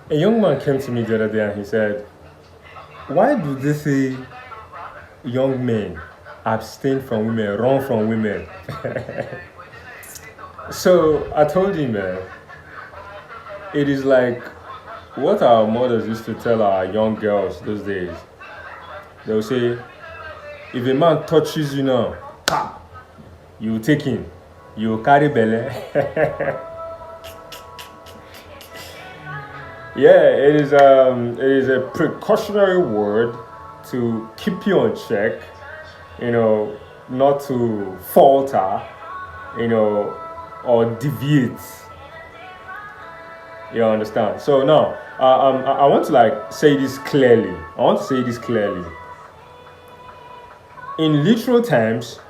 A young man came to me the other day and he said, "Why do they say young men abstain from women, run from women?" So I told him, man, it is like what our mothers used to tell our young girls those days. They'll say, if a man touches you now, ha, you take him, you carry belly. Yeah, it is a precautionary word to keep you on check, not to falter, or deviate. You understand? So now, I want to say this clearly. I want to say this clearly. In literal terms,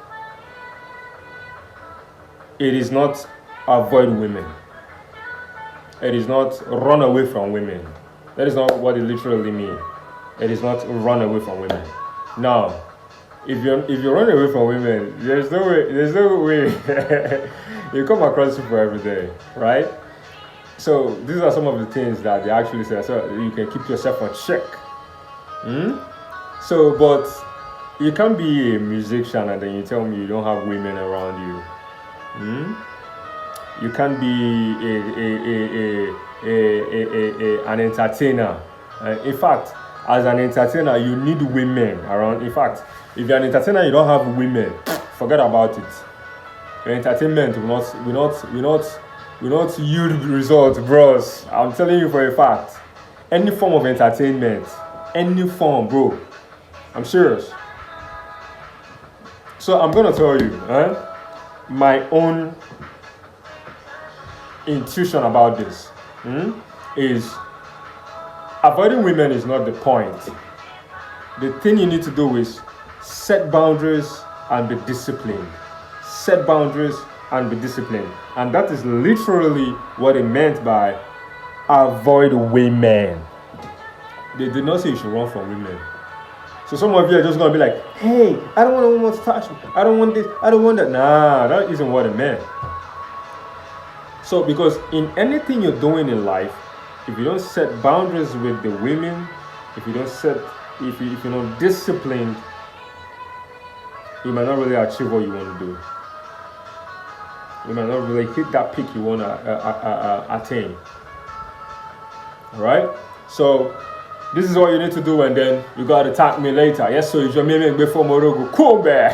it is not avoid women. It is not run away from women. That is not what it literally means. It is not run away from women. Now, if you run away from women, there's no way you come across people every day, right? So these are some of the things that they actually say, so you can keep yourself on check. So, but you can't be a musician and then you tell me you don't have women around you. You can't be an entertainer. In fact, as an entertainer, you need women around. In fact, if you're an entertainer, you don't have women, forget about it. Your entertainment will not yield results, bros. I'm telling you for a fact. Any form of entertainment, any form, bro. I'm serious. So I'm gonna tell you, my own intuition about this is avoiding women is not the point. The thing you need to do is set boundaries and be disciplined. Set boundaries and be disciplined. And that is literally what it meant by avoid women. They did not say you should run from women. So some of you are just going to be like, hey, I don't want a woman to touch me. I don't want this. I don't want that. Nah, that isn't what it meant. So because in anything you're doing in life, if you don't set boundaries with the women, if you're not disciplined, you might not really achieve what you want to do. You might not really hit that peak you want to attain. All right? So this is what you need to do, and then you got to thank me later. Yes, so you just made me before Morogo. Cool, man.